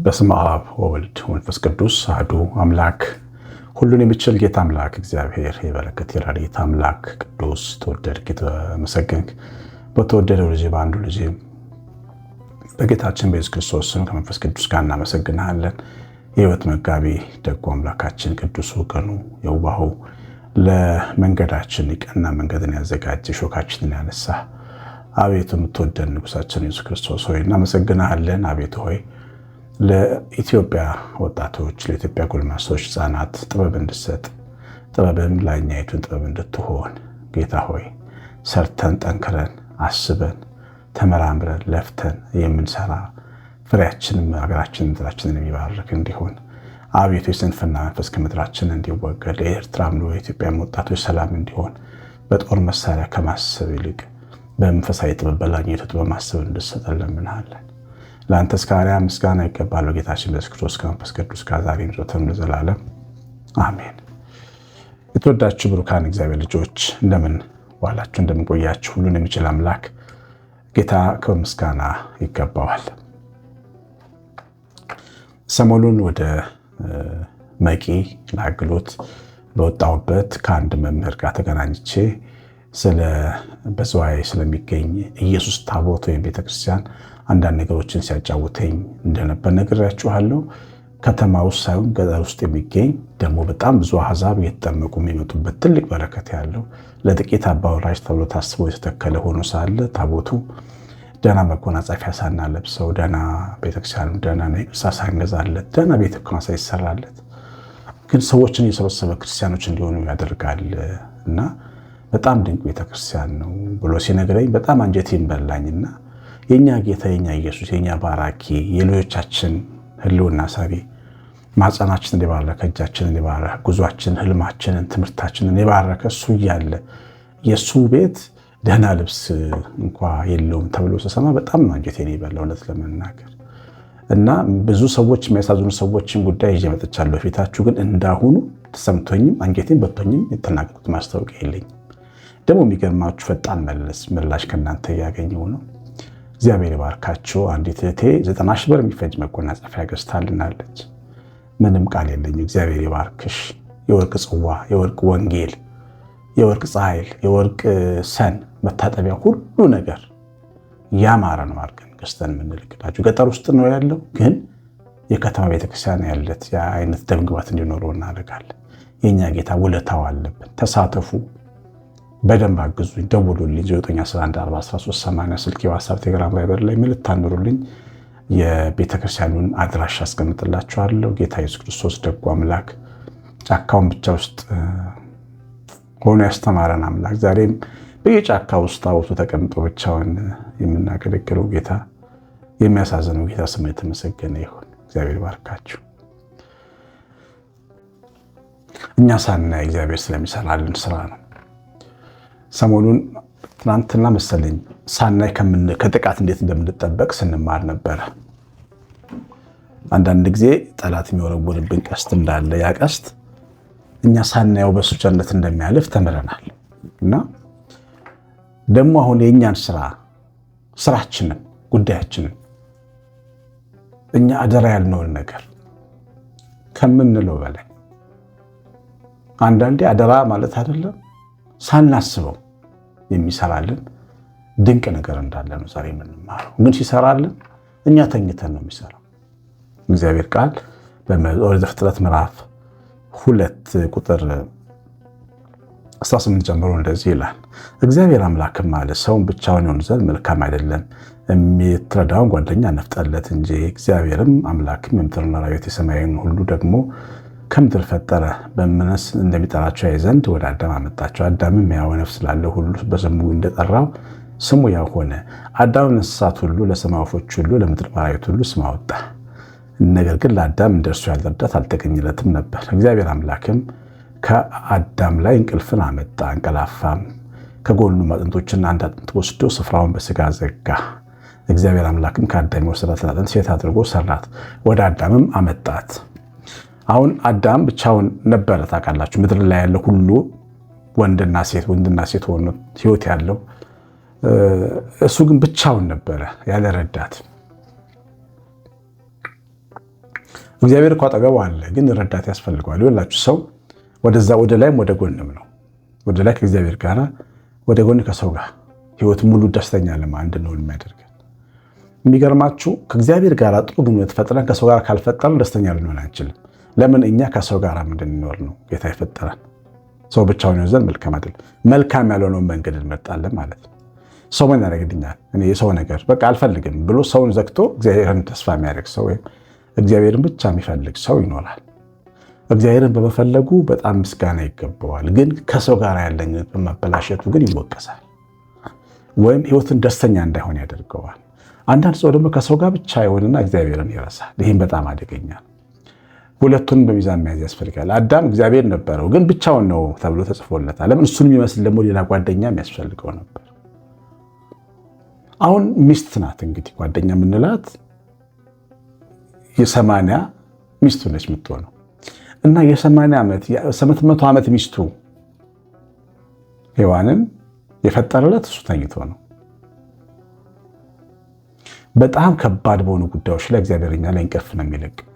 በስመ አብ ወወልድ ወመንፈስ ቅዱስ አሐዱ አምላክ ሁሉን የሚችል ጌታ አምላክ እግዚአብሔር የበረከት የረድኤት አምላክ ቅዱስ ተወደድክ የተመሰገንክ በተወደደው ልጅ በአንዱ ልጅ በጌታችን በኢየሱስ ክርስቶስ ስም ከመንፈስ ቅዱስ ጋር እናመሰግንሃለን። የሕይወት መጋቢ ደጉ አምላካችን ቅዱሱ ቀኑ የዋሁ ለመንገዳችን የቀና መንገድን ያዘጋጀ ሾካችንን ያነሳ አቤቱ የምትወደን ንጉሳችን ኢየሱስ ክርስቶስ ሆይ እናመሰግንሃለን። አቤቱ ሆይ ለኢትዮጵያ ወጣቶች ለኢትዮጵያ ጎልማሶች ሕፃናት ጥበብ እንድትሰጥ ጥበብም ላይኛይቱን ጥበብ እንድትሆን ጌታ ሆይ ሰርተን ጠንክረን አስበን ተመራምረን ለፍተን የምንሰራ ፍሬያችንም ሀገራችንን ምድራችንን የሚባርክ እንዲሆን አቤቱ የስንፍና መንፈስ ከምድራችን እንዲወገድ የኤርትራም የኢትዮጵያ ወጣቶች ሰላም እንዲሆን በጦር መሳሪያ ከማሰብ ይልቅ በመንፈሳዊ ጥበብ በላይኛይቱ ጥበብ ማሰብ እንድትሰጠን ለምንሃለን። ለአንተ ምስጋና ይገባል። ጌታችን ኢየሱስ ክርስቶስ ከመንፈስ ቅዱስ ጋር ዛሬም ዘወትርም ለዘላለም አሜን። የተወዳችሁ ብሩካን እግዚአብሔር ልጆች እንደምን ዋላችሁ? እንደምን ቆያችሁ? ሁሉን የሚችል አምላክ ጌታ ከምስጋና ይገባዋል። ሰሞኑን ወደ መቂ ለአገልግሎት በወጣሁበት ከአንድ መምህር ጋር ተገናኝቼ በዝዋይ ስለሚገኝ ኢየሱስ ታቦት ወይም ቤተክርስቲያን አንዳንድ ነገሮችን ሲያጫውተኝ እንደነበር ነግሬያችኋለሁ። ከተማ ውስጥ ሳይሆን ገጠር ውስጥ የሚገኝ ደግሞ በጣም ብዙ አሕዛብ እየተጠመቁ የሚመጡበት ትልቅ በረከት ያለው ለጥቂት አባወራዎች ተብሎ ታስቦ የተተከለ ሆኖ ሳለ ታቦቱ ደህና መጎናጸፊያ ሳናለብሰው ደህና ቤተክርስቲያኑ ደህና ቅርሳ ሳንገዛለት ደህና ቤተክርስቲያን ሳይሰራለት ግን ሰዎችን እየሰበሰበ ክርስቲያኖች እንዲሆኑ ያደርጋል እና በጣም ድንቅ ቤተክርስቲያን ነው ብሎ ሲነግረኝ በጣም አንጀቴን በላኝና የኛ ጌታ የኛ ኢየሱስ የኛ ባራኪ የልጆቻችን ህልውና ሰሪ ማጸናችን እንዲባረከ እጃችን እንዲባረከ ጉዟችን ህልማችንን ትምህርታችንን የባረከ እሱ እያለ የእሱ ቤት ደህና ልብስ እንኳ የለውም ተብሎ ስሰማ በጣም አንጀቴን የበላው እውነት ለመናገር እና ብዙ ሰዎች የሚያሳዝኑ ሰዎችን ጉዳይ ይዤ መጥቻለሁ ፊታችሁ። ግን እንዳሁኑ ተሰምቶኝም አንጀቴን በቶኝም የተናገርኩት ማስታወቂያ የለኝም። ደግሞ የሚገርማችሁ ፈጣን ምላሽ ከእናንተ እያገኘው ነው። እግዚአብሔር ይባርካችሁ። አንዲት እህቴ 90 ሺህ ብር የሚፈጅ መጎናጸፊያ ገዝታልናለች። ምንም ቃል የለኝም። እግዚአብሔር ይባርክሽ። የወርቅ ጽዋ፣ የወርቅ ወንጌል፣ የወርቅ ፀሐይል፣ የወርቅ ሰን መታጠቢያ ሁሉ ነገር ያማረ ነው አድርገን ገዝተን የምንልክላችሁ። ገጠር ውስጥ ነው ያለው፣ ግን የከተማ ቤተክርስቲያን ያለት የአይነት ደምግባት እንዲኖረው እናደርጋለን። የእኛ ጌታ ውለታው አለብን። ተሳተፉ፣ በደንብ አግዙኝ፣ ደውሉልኝ። 9114138 ስልክ የዋትስአፕ ቴሌግራም ቫይበር ላይ መልእክት ታኑሩልኝ። የቤተክርስቲያኑን አድራሻ አስቀምጥላችኋለሁ። ጌታ ኢየሱስ ክርስቶስ ደጉ አምላክ ጫካውን ብቻ ውስጥ ሆኖ ያስተማረን አምላክ ዛሬም በየጫካ ውስጥ ታቦቱ ተቀምጦ ብቻውን የምናገለግለው ጌታ የሚያሳዝነው ጌታ ስሙ የተመሰገነ ይሁን። እግዚአብሔር ባርካችሁ። እኛ ሳናይ እግዚአብሔር ስለሚሰራልን ስራ ነው። ሰሞኑን ትናንትና መሰለኝ ሳናይ ከጥቃት እንዴት እንደምንጠበቅ ስንማር ነበረ። አንዳንድ ጊዜ ጠላት የሚወረውርብን ቀስት እንዳለ ያ ቀስት እኛ ሳናየው በሱ ቸርነት እንደሚያልፍ ተምረናል። እና ደግሞ አሁን የእኛን ስራችንን ጉዳያችንን እኛ አደራ ያልነውን ነገር ከምንለው በላይ አንዳንዴ አደራ ማለት አይደለም ሳናስበው የሚሰራልን ድንቅ ነገር እንዳለ ነው ዛሬ የምንማረው። ግን ሲሰራልን እኛ ተኝተን ነው የሚሰራው። እግዚአብሔር ቃል በኦሪት ዘፍጥረት ምዕራፍ 2 ቁጥር 18 ጀምሮ እንደዚህ ይላል። እግዚአብሔር አምላክም አለ ሰውን ብቻውን ይሆን ዘንድ መልካም አይደለም፣ የሚትረዳውን ጓደኛ ነፍጠለት እንጂ። እግዚአብሔርም አምላክም የምድርና አራዊት የሰማይን ሁሉ ደግሞ ከምድር ፈጠረ፣ በመንፈስ እንደሚጠራቸው ያይ ዘንድ ወደ አዳም አመጣቸው። አዳምም ሕያው ነፍስ ላለው ሁሉ በስሙ እንደጠራው ስሙ ያው ሆነ። አዳም ለእንስሳት ሁሉ፣ ለሰማይ ወፎች ሁሉ፣ ለምድር አራዊት ሁሉ ስም አወጣ። ነገር ግን ለአዳም እንደርሱ ያለ ረዳት አልተገኘለትም ነበር። እግዚአብሔር አምላክም ከአዳም ላይ እንቅልፍን አመጣ፣ እንቀላፋም። ከጎኑም አጥንቶችና አንድ አጥንት ወስዶ ስፍራውን በስጋ ዘጋ። እግዚአብሔር አምላክም ከአዳም የወሰዳትን አጥንት ሴት አድርጎ ሰራት፣ ወደ አዳምም አመጣት። አሁን አዳም ብቻውን ነበረ። ታውቃላችሁ ምድር ላይ ያለ ሁሉ ወንድና ሴት ሆኖ ህይወት ያለው እሱ ግን ብቻውን ነበረ ያለ ረዳት። እግዚአብሔር እኮ አጠገቡ አለ፣ ግን ረዳት ያስፈልገዋል። ይኸውላችሁ ሰው ወደዛ ወደ ላይም ወደ ጎንም ነው። ወደ ላይ ከእግዚአብሔር ጋር፣ ወደ ጎን ከሰው ጋር ህይወት ሙሉ ደስተኛ እንድንሆን የሚያደርገን። የሚገርማችሁ ከእግዚአብሔር ጋር ጥሩ ግንኙነት ፈጥረን ከሰው ጋር ካልፈጠረን ደስተኛ ልንሆን አንችልም። ለምን? እኛ ከሰው ጋር እንድንኖር ነው ጌታ የፈጠረን። ሰው ብቻውን ይሆን ዘንድ መልካም አይደለም። መልካም ያልሆነውን መንገድ እንመርጣለን ማለት ነው። ሰው ምን ያደርግልኛል? እኔ የሰው ነገር በቃ አልፈልግም ብሎ ሰውን ዘግቶ እግዚአብሔርን ተስፋ የሚያደርግ ሰው ወይም እግዚአብሔርን ብቻ የሚፈልግ ሰው ይኖራል። እግዚአብሔርን በመፈለጉ በጣም ምስጋና ይገባዋል። ግን ከሰው ጋር ያለኝ በማበላሸቱ ግን ይወቀሳል፣ ወይም ህይወትን ደስተኛ እንዳይሆን ያደርገዋል። አንዳንድ ሰው ደግሞ ከሰው ጋር ብቻ ይሆንና እግዚአብሔርን ይረሳል። ይህም በጣም አደገኛ ነው። ሁለቱንም በሚዛን መያዝ ያስፈልጋል። አዳም እግዚአብሔር ነበረው፣ ግን ብቻውን ነው ተብሎ ተጽፎለታል። ለምን? እሱን የሚመስል ደግሞ ሌላ ጓደኛ የሚያስፈልገው ነበር። አሁን ሚስት ናት እንግዲህ ጓደኛ የምንላት የ80 ሚስቱ ነች የምትሆነው እና የ800 ዓመት ሚስቱ ሔዋንን የፈጠረለት እሱ ተኝቶ ነው። በጣም ከባድ በሆኑ ጉዳዮች ላይ እግዚአብሔር እኛ ላይ እንቅልፍ ነው የሚለቅብን።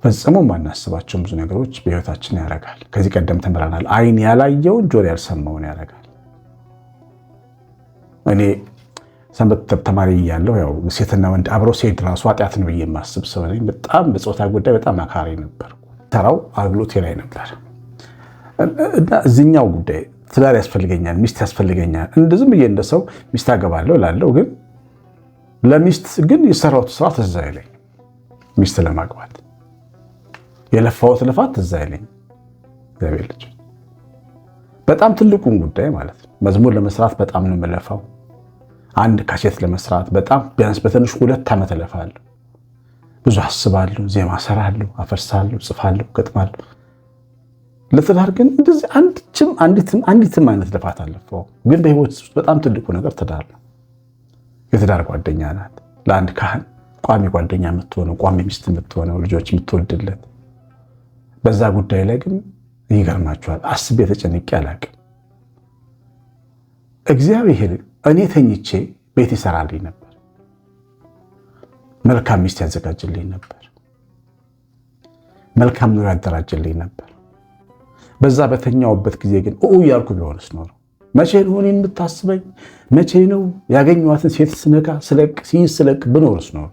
ፈጽሞ ማናስባቸውን ብዙ ነገሮች በህይወታችን ያደርጋል። ከዚህ ቀደም ተምረናል። ዓይን ያላየውን ጆሮ ያልሰማውን ያደርጋል። እኔ ሰንበት ተማሪ እያለሁ ያው ሴትና ወንድ አብሮ ሲሄድ ራሱ ኃጢአት ነው ብዬ የማስብ ሰው ነኝ። በጣም በጾታ ጉዳይ በጣም አካሪ ነበር። ተራው አግሎቴ ላይ ነበር እና እዚህኛው ጉዳይ ትዳር ያስፈልገኛል፣ ሚስት ያስፈልገኛል። እንደዚህም ብዬ እንደ ሰው ሚስት አገባለሁ እላለሁ። ግን ለሚስት ግን የሰራሁት ስራ ትዝ አይለኝ። ሚስት ለማግባት የለፋሁት ልፋት ትዝ አይለኝ። እግዚአብሔር ልጅ በጣም ትልቁን ጉዳይ ማለት ነው። መዝሙር ለመስራት በጣም ነው የምለፋው። አንድ ካሴት ለመስራት በጣም ቢያንስ በትንሹ 2 ዓመት እለፋለሁ። ብዙ አስባለሁ፣ ዜማ እሰራለሁ፣ አፈርሳለሁ፣ ጽፋለሁ፣ ገጥማለሁ። ለትዳር ግን እንደዚህ አንዲትም አይነት ልፋት አለፈው። ግን በህይወት ውስጥ በጣም ትልቁ ነገር ትዳር ነው። የትዳር ጓደኛ ናት። ለአንድ ካህን ቋሚ ጓደኛ የምትሆነው፣ ቋሚ ሚስት የምትሆነው፣ ልጆች የምትወልድለት። በዛ ጉዳይ ላይ ግን ይገርማችኋል፣ አስቤ ተጨንቄ አላውቅም። እግዚአብሔር እኔ ተኝቼ ቤት ይሰራልኝ ነበር፣ መልካም ሚስት ያዘጋጅልኝ ነበር፣ መልካም ኑሮ ያደራጅልኝ ነበር። በዛ በተኛውበት ጊዜ ግን ያልኩ ቢሆንስ ኖሮ መቼ ነው እኔን የምታስበኝ? መቼ ነው ያገኘኋትን ሴት ስነካ ስለቅ ብኖርስ ኖሮ?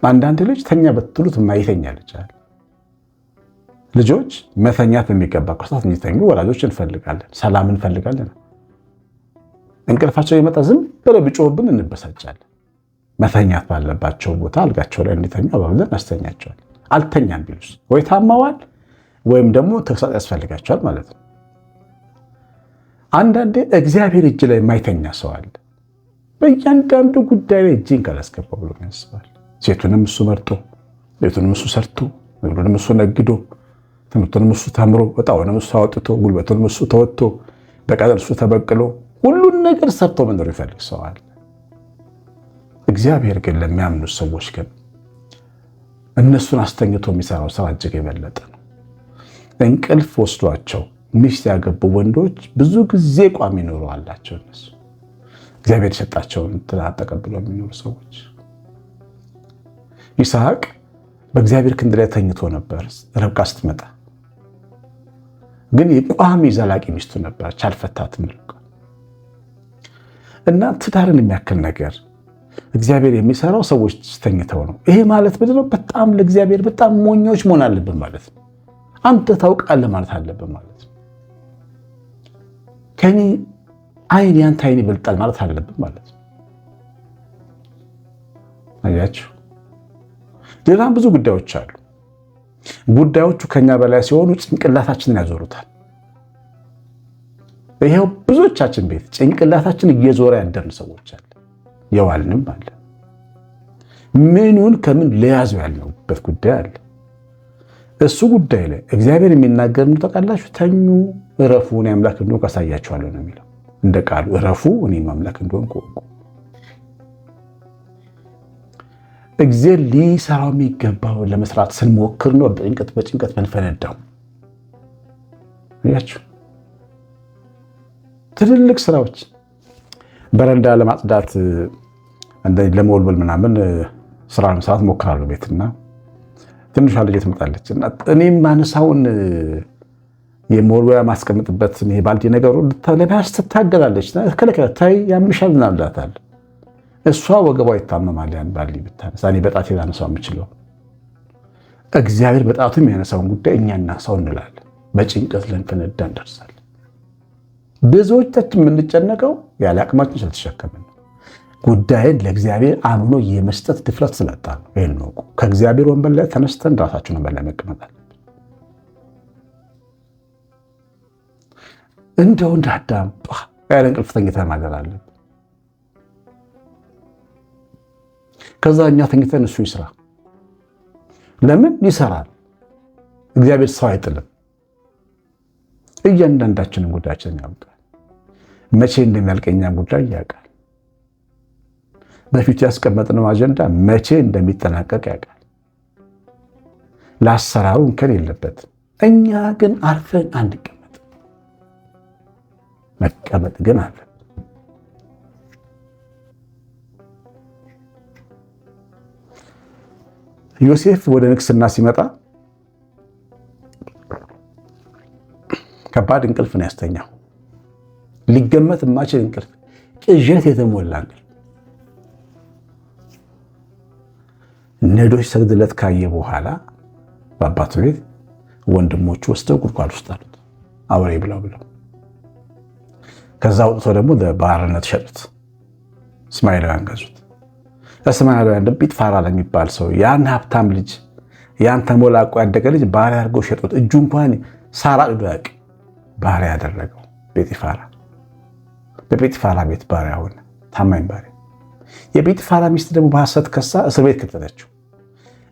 አንዳንድ ልጅ ተኛ በትሉት የማይተኛ ልጅ አለ። ልጆች መተኛት በሚገባ ሰዓት እንዲተኙ ወላጆች እንፈልጋለን፣ ሰላም እንፈልጋለን። እንቅልፋቸው የመጣ ዝም ብለው ቢጮህብን እንበሳጫለን። መተኛት ባለባቸው ቦታ አልጋቸው ላይ እንዲተኙ አባብለን እናስተኛቸዋለን። አልተኛም ቢሉስ ወይ ታማዋል ወይም ደግሞ ተግሳጽ ያስፈልጋቸዋል ማለት ነው። አንዳንዴ እግዚአብሔር እጅ ላይ የማይተኛ ሰው አለ። በእያንዳንዱ ጉዳይ ላይ እጅን ካላስገባ ብሎ ያስባል። ሴቱንም እሱ መርጦ፣ ቤቱንም እሱ ሰርቶ፣ ንግዱንም እሱ ነግዶ፣ ትምህርቱንም እሱ ተምሮ፣ እጣውንም እሱ አውጥቶ፣ ጉልበቱንም እሱ ተወጥቶ፣ በቀን እሱ ተበቅሎ ሁሉን ነገር ሰርቶ መኖር ይፈልግ ሰው አለ። እግዚአብሔር ግን ለሚያምኑ ሰዎች ግን እነሱን አስተኝቶ የሚሰራው ስራ እጅግ የበለጠ ነው። እንቅልፍ ወስዷቸው ሚስት ያገቡ ወንዶች ብዙ ጊዜ ቋሚ ኑሮ አላቸው። እነሱ እግዚአብሔር የሰጣቸውን ትዳር ተቀብለው የሚኖሩ ሰዎች። ይስሐቅ በእግዚአብሔር ክንድ ላይ ተኝቶ ነበር ርብቃ ስትመጣ፣ ግን የቋሚ ዘላቂ ሚስቱ ነበረች፣ አልፈታትም ርብቃ። እና ትዳርን የሚያክል ነገር እግዚአብሔር የሚሰራው ሰዎች ተኝተው ነው። ይሄ ማለት ምንድን ነው? በጣም ለእግዚአብሔር በጣም ሞኞች መሆን አለብን ማለት ነው። አንተ ታውቃለህ ማለት አለብን ማለት ነው። ከኔ አይን ያንተ አይን ይበልጣል ማለት አለብን ማለት ነው። አያችሁ፣ ሌላም ብዙ ጉዳዮች አሉ። ጉዳዮቹ ከኛ በላይ ሲሆኑ ጭንቅላታችንን ያዞሩታል። ይሄው ብዙዎቻችን ቤት ጭንቅላታችን እየዞረ ያደርን ሰዎች አለ፣ የዋልንም አለ። ምኑን ከምን ለያዘው ያልነውበት ጉዳይ አለ። እሱ ጉዳይ ላይ እግዚአብሔር የሚናገር ነው። ታውቃላችሁ፣ ተኙ እረፉ፣ እኔ አምላክ እንደሆንኩ አሳያችኋለሁ ነው የሚለው። እንደ ቃሉ እረፉ፣ እኔም አምላክ እንደሆንኩ እወቁ። እግዚአብሔር ሊሰራው የሚገባው ለመስራት ስንሞክር ነው በጭንቀት ምንፈነዳው። አያችሁ፣ ትልልቅ ስራዎች በረንዳ ለማጽዳት ለመወልወል ምናምን ስራ መስራት ሞክራለሁ ቤትና ትንሿ ልጅ ትመጣለች እና እኔም ማነሳውን የመወልወያ ማስቀምጥበት ባልዲ ነገሩ ለማያስ ትታገላለች። ታይ ያምሻል ምናምን እላታለሁ። እሷ ወገቧ ይታመማል። ያን ባልዲ ብታነሳ እኔ በጣቴ ላነሳው የምችለው። እግዚአብሔር በጣቱ የሚያነሳውን ጉዳይ እኛ እናንሳው እንላለን። በጭንቀት ልንፈነዳ እንደርሳለን። ብዙዎቻችን የምንጨነቀው ያለ አቅማችን ስለተሸከምን ነው። ጉዳይን ለእግዚአብሔር አምኖ የመስጠት ድፍረት ስላጣ ነው። ይህን ነው ከእግዚአብሔር ወንበር ላይ ተነስተን ራሳችን ወንበር ላይ መቀመጥ አለብን። እንደው እንደ አዳም ያለ እንቅልፍ ተኝተን ማደር አለብን። ከዛ እኛ ተኝተን እሱ ይስራ። ለምን ይሰራል? እግዚአብሔር ሰው አይጥልም። እያንዳንዳችንን ጉዳያችንን ያውቃል። መቼ እንደሚያልቀኛ ጉዳይ ያውቃል። በፊቱ ያስቀመጥነው አጀንዳ መቼ እንደሚጠናቀቅ ያውቃል። ለአሰራሩ እንከን የለበትም። እኛ ግን አርፈን አንቀመጥ። መቀመጥ ግን አለ። ዮሴፍ ወደ ንግስና ሲመጣ ከባድ እንቅልፍ ነው ያስተኛው። ሊገመት የማይችል እንቅልፍ፣ ቅዠት የተሞላ እንቅልፍ። ነዶች ሰግድለት ካየ በኋላ በአባቱ ቤት ወንድሞቹ ወስደው ጉድጓድ ውስጥ አሉት፣ አውሬ ብለው። ከዛ ወጥቶ ደግሞ ለባርነት ሸጡት። እስማኤላውያን ገዙት። እስማኤላውያን ደግሞ ጲጥፋራ ለሚባል ሰው ያን ሀብታም ልጅ ያን ተሞላቆ ያደገ ልጅ ባሪያ አድርገው ሸጡት። እጁ እንኳን ሳራ ያቅ ባሪያ ያደረገው ጲጥፋራ። በጲጥፋራ ቤት ባሪያ ሆነ፣ ታማኝ ባሪያ። የጲጥፋራ ሚስት ደግሞ በሐሰት ከሳ እስር ቤት ከተተችው።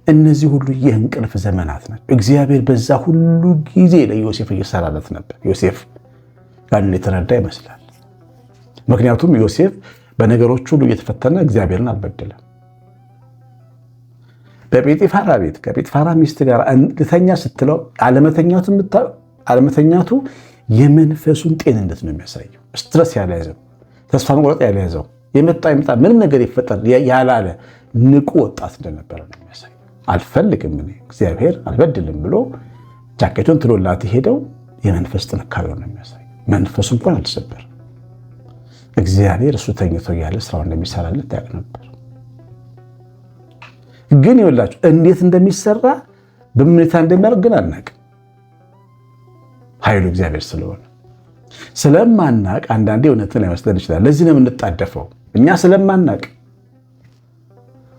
እነዚህ ሁሉ የእንቅልፍ ዘመናት ናቸው። እግዚአብሔር በዛ ሁሉ ጊዜ ለዮሴፍ እየሰራለት ነበር። ዮሴፍ ያንን የተረዳ ይመስላል። ምክንያቱም ዮሴፍ በነገሮች ሁሉ እየተፈተነ እግዚአብሔርን አልበደለም። በጲጥፋራ ቤት ከጲጥፋራ ሚስት ጋር ልተኛ ስትለው አለመተኛቱ የመንፈሱን ጤንነት ነው የሚያሳየው። ስትረስ ያልያዘው፣ ተስፋ መቁረጥ ያልያዘው፣ የመጣ ምንም ነገር ይፈጠር ያላለ ንቁ ወጣት እንደነበረ ነው የሚያሳየው። አልፈልግም እኔ እግዚአብሔር አልበድልም ብሎ ጃኬቱን ትሎላት ሄደው የመንፈስ ጥንካሬውን ነው የሚያሳየው። መንፈሱ እንኳን አልተሰበረም። እግዚአብሔር እሱ ተኝቶ ያለ ስራው እንደሚሰራለት ያውቅ ነበር። ግን ይኸውላችሁ እንዴት እንደሚሰራ በምን ሁኔታ እንደሚያደርግ ግን አናውቅም። ኃይሉ እግዚአብሔር ስለማናውቅ አንዳንዴ እውነትን አይመስለን ይችላል። ለዚህ ነው የምንጣደፈው እኛ ስለማናውቅ፣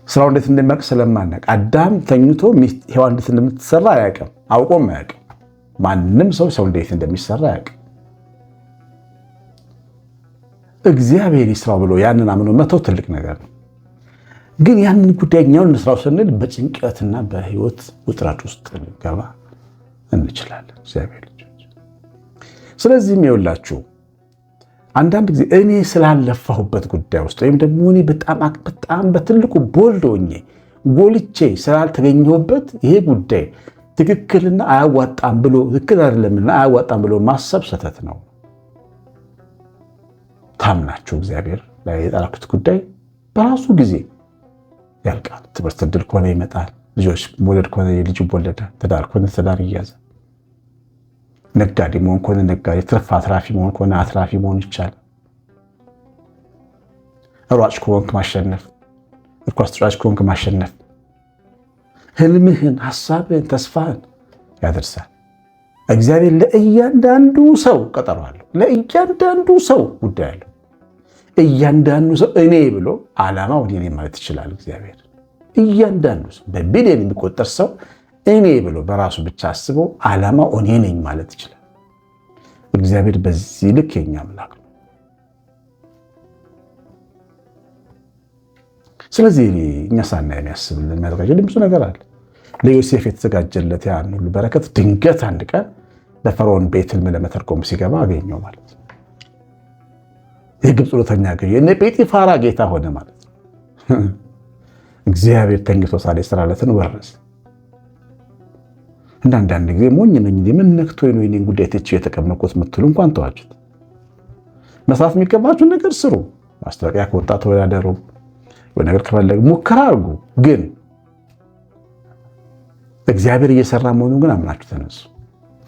ስራው እንዴት እንደሚያውቅ ስለማናውቅ። አዳም ተኝቶ ሔዋን እንዴት እንደምትሰራ አያውቅም፣ አውቆም አያውቅም። ማንም ሰው እንዴት እንደሚሰራ አያውቅም። እግዚአብሔር ይስራው ብሎ ያንን አምኖ መተው ትልቅ ነገር ነው። ግን ያንን ጉዳይ እኛውን እንስራው ስንል በጭንቀትና በህይወት ውጥረት ውስጥ ልንገባ እንችላለን። እግዚአብሔር ልጆች፣ ስለዚህም ይኸውላችሁ አንዳንድ ጊዜ እኔ ስላለፋሁበት ጉዳይ ውስጥ ወይም ደግሞ እኔ በጣም በትልቁ ቦልድ ሆኜ ጎልቼ ስላልተገኘሁበት ይሄ ጉዳይ ትክክልና አያዋጣም ብሎ ትክክል አይደለምና አያዋጣም ብሎ ማሰብ ስህተት ነው። ታምናችሁ እግዚአብሔር ላይ የጣላችሁት ጉዳይ በራሱ ጊዜ ያልቃል። ትምህርት ዕድል ከሆነ ይመጣል። ልጆች መውለድ ከሆነ ልጅ ይወለዳል። ትዳር ከሆነ ትዳር ይያዛል። ነጋዴ መሆን ከሆነ ነጋዴ፣ ትርፍ አትራፊ መሆን ከሆነ አትራፊ መሆን ይቻላል። ሯጭ ከሆንክ ማሸነፍ፣ እግር ኳስ ተጫዋች ከሆንክ ማሸነፍ ህልምህን፣ ሐሳብህን፣ ተስፋህን ያደርሳል። እግዚአብሔር ለእያንዳንዱ ሰው ቀጠሮ አለው። ለእያንዳንዱ ሰው ጉዳይ አለው። እያንዳንዱ ሰው እኔ ብሎ ዓላማው እኔ ማለት ይችላል። እግዚአብሔር እያንዳንዱ ሰው በቢሊዮን የሚቆጠር ሰው እኔ ብሎ በራሱ ብቻ አስቦ ዓላማው እኔ ነኝ ማለት ይችላል። እግዚአብሔር በዚህ ልክ የኛ አምላክ ነው። ስለዚህ እኛ ሳናይ የሚያስብልን የሚያዘጋጀልን ብዙ ነገር አለ። ለዮሴፍ የተዘጋጀለት ያን ሁሉ በረከት ድንገት አንድ ቀን በፈርዖን ቤት ሕልም ለመተርጎም ሲገባ አገኘው ማለት ነው። የግብፅ ሁለተኛ ገዢ እነ ጲጥፋራ ጌታ ሆነ ማለት ነው። እግዚአብሔር ተኝቶ ሳለ የሰራለትን ወረሰ። እና አንዳንድ ጊዜ ሞኝ ነኝ ምን ነክቶ ነው የኔን ጉዳይ ትቼ የተቀመጥኩት የምትሉ እንኳን ተዋችሁት። መስራት የሚገባችሁን ነገር ስሩ። ማስታወቂያ ከወጣ ተወዳደሩ። ወይ ነገር ከፈለግ ሙከራ አድርጉ። ግን እግዚአብሔር እየሰራ መሆኑን ግን አምናችሁ ተነሱ።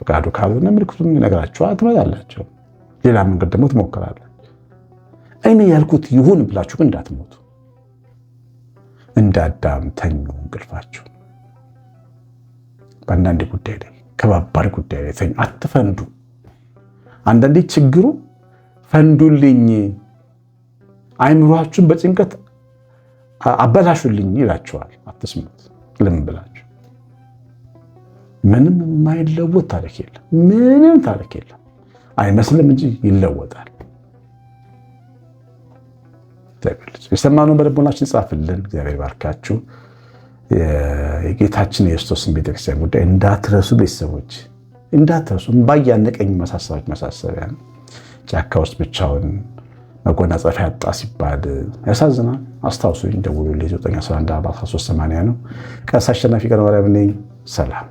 ፈቃዱ ካልሆነ ምልክቱን ይነግራችኋል፣ ትመጣላችሁ። ሌላ መንገድ ደግሞ ትሞክራላችሁ። እኔ ያልኩት ይሁን ብላችሁ ግን እንዳትሞቱ። እንደ አዳም ተኙ እንቅልፋችሁ። በአንዳንድ ጉዳይ ላይ ከባባድ ጉዳይ ላይ ተኙ፣ አትፈንዱ። አንዳንዴ ችግሩ ፈንዱልኝ፣ አይምሯችሁን በጭንቀት አበላሹልኝ ይላችኋል። አትስሙት። ለምን ብላችሁ? ምንም የማይለወጥ ታሪክ የለም። ምንም ታሪክ የለም። አይመስልም እንጂ ይለወጣል። የሰማነውን በልቦናችን ጻፍልን። እግዚአብሔር ባርካችሁ። የጌታችን የክርስቶስን ቤተክርስቲያን ጉዳይ እንዳትረሱ ቤተሰቦች፣ እንዳትረሱ። እምባ እያነቀኝ ማሳሰቢያ ነው። ጫካ ውስጥ ብቻውን መጎናጸፊያ ያጣ ሲባል ያሳዝናል። አስታውሱኝ፣ ደውሉልኝ። 911 4380 ነው። ቀሲስ አሸናፊ ገብረማርያም ነኝ። ሰላም